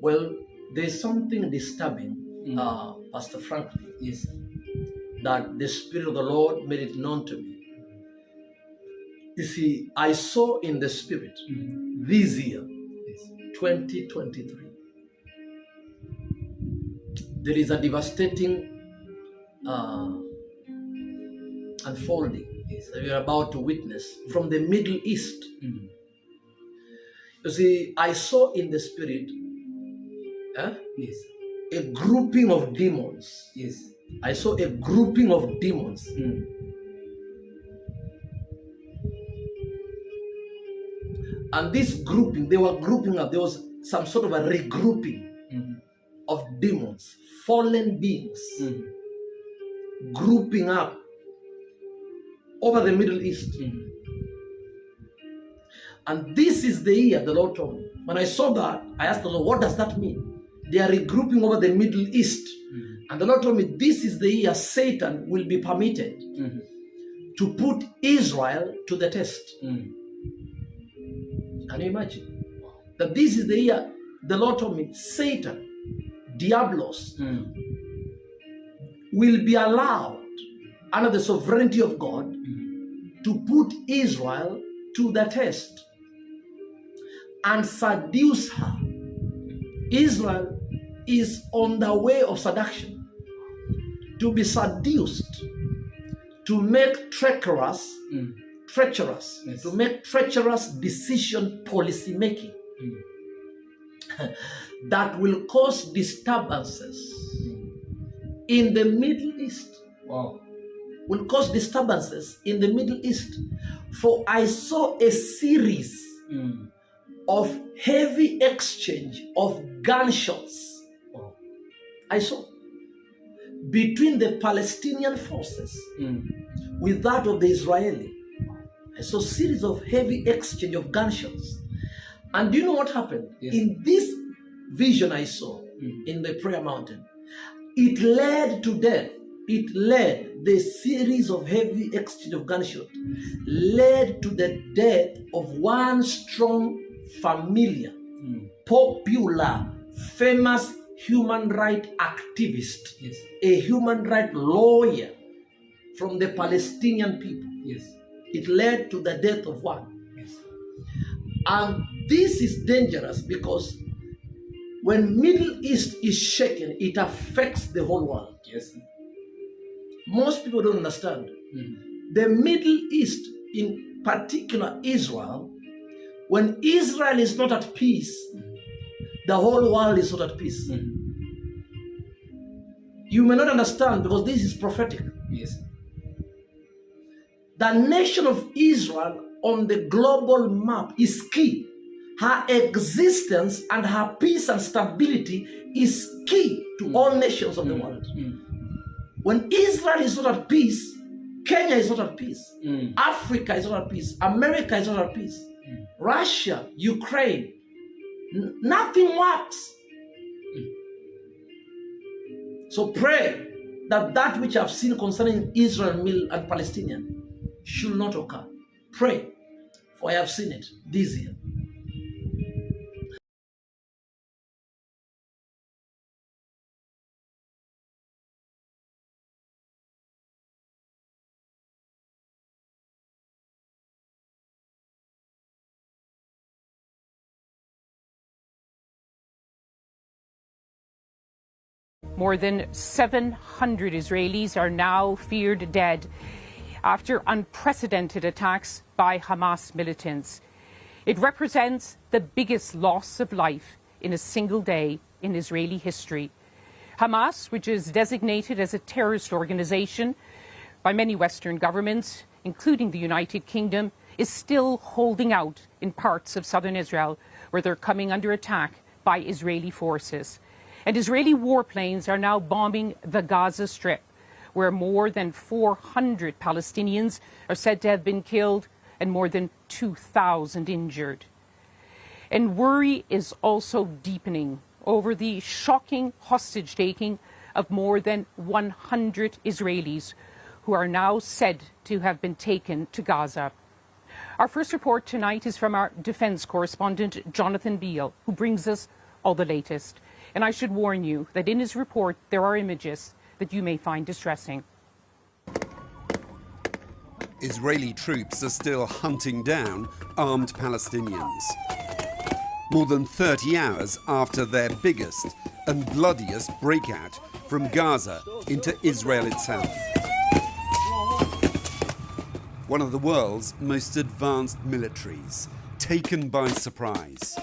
Well, there's something disturbing, Pastor Franklin, Yes. that the Spirit of the Lord made it known to me. You see, I saw in the Spirit this year, Yes. 2023, there is a devastating unfolding that we are about to witness from the Middle East. You see, I saw in the Spirit Yes. a grouping of demons. Yes. I saw a grouping of demons. And this grouping, they were grouping up. There was some sort of a regrouping of demons, fallen beings, grouping up over the Middle East. And this is the year, the Lord told me. When I saw that, I asked the Lord, what does that mean? They are regrouping over the Middle East. And the Lord told me, this is the year Satan will be permitted to put Israel to the test. Can you imagine? That this is the year, the Lord told me, Satan, Diablos, will be allowed under the sovereignty of God to put Israel to the test and seduce her. Israel is on the way of seduction, to be seduced, to make treacherous, Yes. to make treacherous decision policy making that will cause disturbances in the Middle East. Wow. Will cause disturbances in the Middle East. For I saw a series of heavy exchange of gunshots. Wow. I saw between the Palestinian forces with that of the Israeli. I saw a series of heavy exchange of gunshots. And do you know what happened? Yes. In this vision I saw in the prayer mountain, it led to death. It led, the series of heavy exchange of gunshots led to the death of one strong, familiar, popular, famous human rights activist, Yes. a human rights lawyer from the Palestinian people. Yes. It led to the death of one. Yes. And this is dangerous because when Middle East is shaken, it affects the whole world. Yes. Most people don't understand. The Middle East, in particular Israel, when Israel is not at peace, the whole world is not at peace. You may not understand because this is prophetic. Yes. The nation of Israel on the global map is key. Her existence and her peace and stability is key to all nations of the world. When Israel is not at peace, Kenya is not at peace. Africa is not at peace. America is not at peace. Russia, Ukraine, nothing works. So pray that that which I've seen concerning Israel and Palestinian should not occur. Pray, for I have seen it this year. More than 700 Israelis are now feared dead after unprecedented attacks by Hamas militants. It represents the biggest loss of life in a single day in Israeli history. Hamas, which is designated as a terrorist organization by many Western governments, including the United Kingdom, is still holding out in parts of southern Israel where they're coming under attack by Israeli forces. And Israeli warplanes are now bombing the Gaza Strip, where more than 400 Palestinians are said to have been killed and more than 2,000 injured. And worry is also deepening over the shocking hostage-taking of more than 100 Israelis who are now said to have been taken to Gaza. Our first report tonight is from our defense correspondent, Jonathan Beale, who brings us all the latest. And I should warn you that in his report there are images that you may find distressing. Israeli troops are still hunting down armed Palestinians. More than 30 hours after their biggest and bloodiest breakout from Gaza into Israel itself. One of the world's most advanced militaries, taken by surprise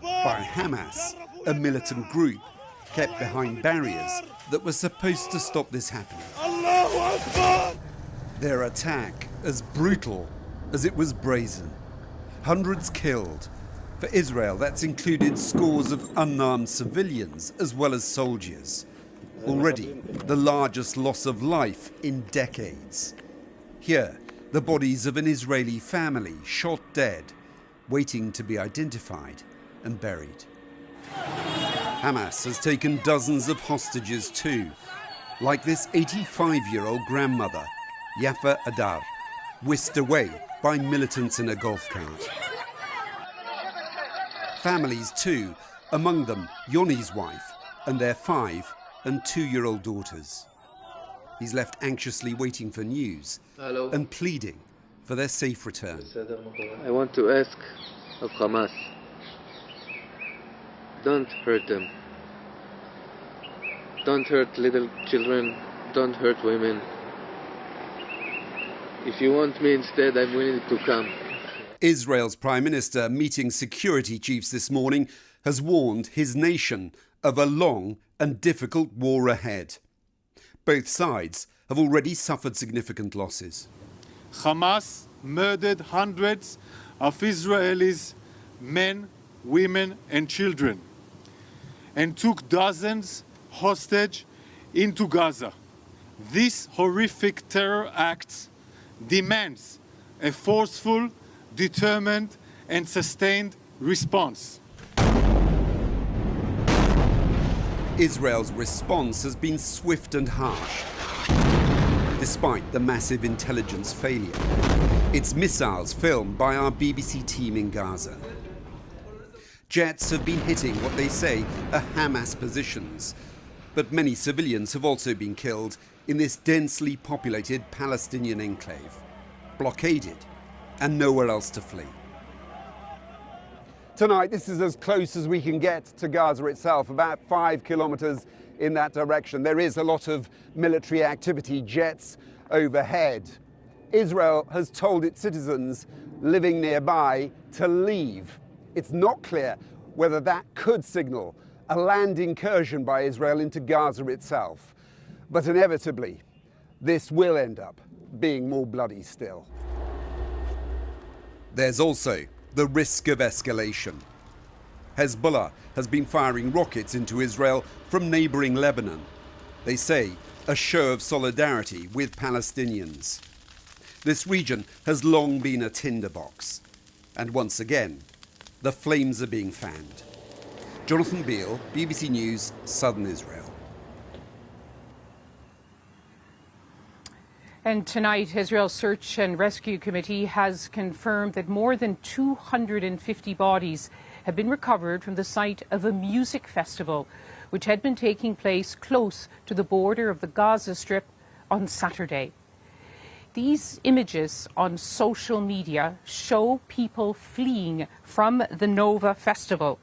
by Hamas, a militant group kept behind barriers that were supposed to stop this happening. Their attack as brutal as it was brazen. Hundreds killed. For Israel, that's included scores of unarmed civilians as well as soldiers. Already the largest loss of life in decades. Here, the bodies of an Israeli family shot dead, waiting to be identified and buried. Hamas has taken dozens of hostages too, like this 85-year-old grandmother, Yafa Adar, whisked away by militants in a golf cart. Families too, among them Yoni's wife and their 5- and 2-year-old daughters. He's left anxiously waiting for news. Hello. And pleading for their safe return. I want to ask of Hamas, don't hurt them. Don't hurt little children, don't hurt women. If you want me instead, I'm willing to come. Israel's Prime Minister, meeting security chiefs this morning, has warned his nation of a long and difficult war ahead. Both sides have already suffered significant losses. Hamas murdered hundreds of Israelis, men, women and children, and took dozens hostage into Gaza. This horrific terror act demands a forceful, determined and sustained response. Israel's response has been swift and harsh, despite the massive intelligence failure. Its missiles filmed by our BBC team in Gaza. Jets have been hitting what they say are Hamas positions, but many civilians have also been killed in this densely populated Palestinian enclave, blockaded and nowhere else to flee. Tonight, this is as close as we can get to Gaza itself, about 5 kilometres in that direction. There is a lot of military activity, jets overhead. Israel has told its citizens living nearby to leave. It's not clear whether that could signal a land incursion by Israel into Gaza itself. But inevitably, this will end up being more bloody still. There's also the risk of escalation. Hezbollah has been firing rockets into Israel from neighbouring Lebanon. They say a show of solidarity with Palestinians. This region has long been a tinderbox. And once again, the flames are being fanned. Jonathan Beale, BBC News, Southern Israel. And tonight, Israel's Search and Rescue Committee has confirmed that more than 250 bodies have been recovered from the site of a music festival, which had been taking place close to the border of the Gaza Strip on Saturday. These images on social media show people fleeing from the Nova Festival.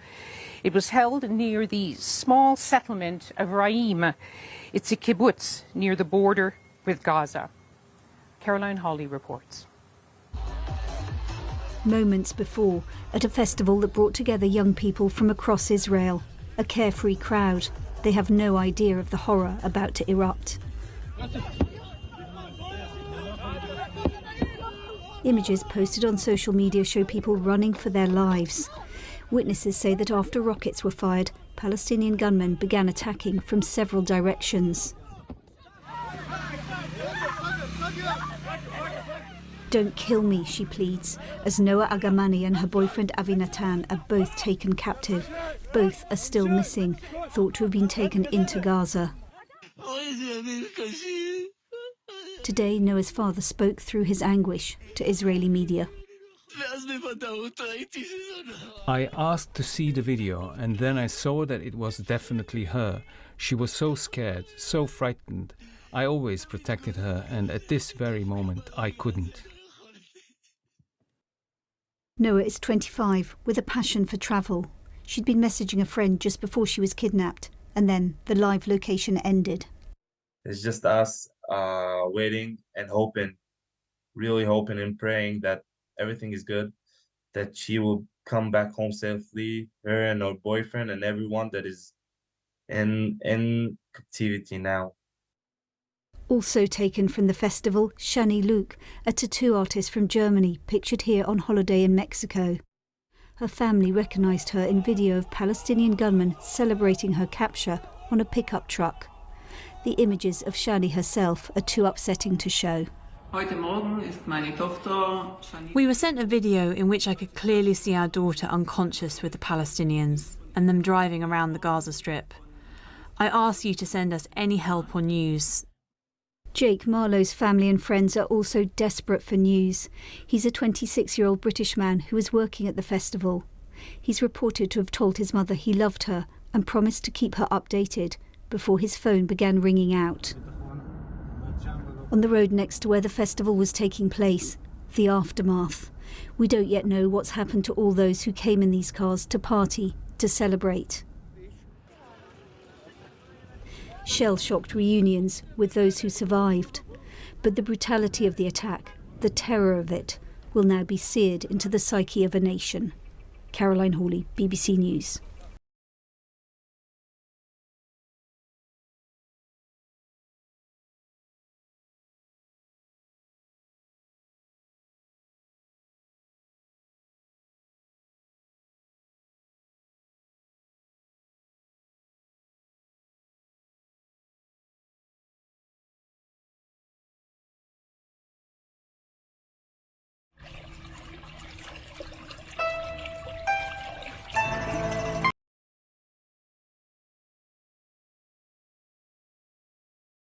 It was held near the small settlement of Raim. It's a kibbutz near the border with Gaza. Caroline Hawley reports. Moments before, at a festival that brought together young people from across Israel, a carefree crowd. They have no idea of the horror about to erupt. Images posted on social media show people running for their lives. Witnesses say that after rockets were fired, Palestinian gunmen began attacking from several directions. "Don't kill me," she pleads, as Noah Agamani and her boyfriend Avi Natan are both taken captive. Both are still missing, thought to have been taken into Gaza. Today, Noah's father spoke through his anguish to Israeli media. I asked to see the video, and then I saw that it was definitely her. She was so scared, so frightened. I always protected her, and at this very moment I couldn't. Noah is 25, with a passion for travel. She'd been messaging a friend just before she was kidnapped, and then the live location ended. It's just us waiting and hoping, really hoping and praying that everything is good, that she will come back home safely, her and her boyfriend and everyone that is in captivity now. Also taken from the festival, Shani Luke, a tattoo artist from Germany, pictured here on holiday in Mexico. Her family recognised her in video of Palestinian gunmen celebrating her capture on a pickup truck. The images of Shani herself are too upsetting to show. We were sent a video in which I could clearly see our daughter unconscious with the Palestinians and them driving around the Gaza Strip. I ask you to send us any help or news. Jake Marlowe's family and friends are also desperate for news. He's a 26-year-old British man who was working at the festival. He's reported to have told his mother he loved her and promised to keep her updated before his phone began ringing out. On the road next to where the festival was taking place, the aftermath. We don't yet know what's happened to all those who came in these cars to party, to celebrate. Shell-shocked reunions with those who survived. But the brutality of the attack, the terror of it, will now be seared into the psyche of a nation. Caroline Hawley, BBC News.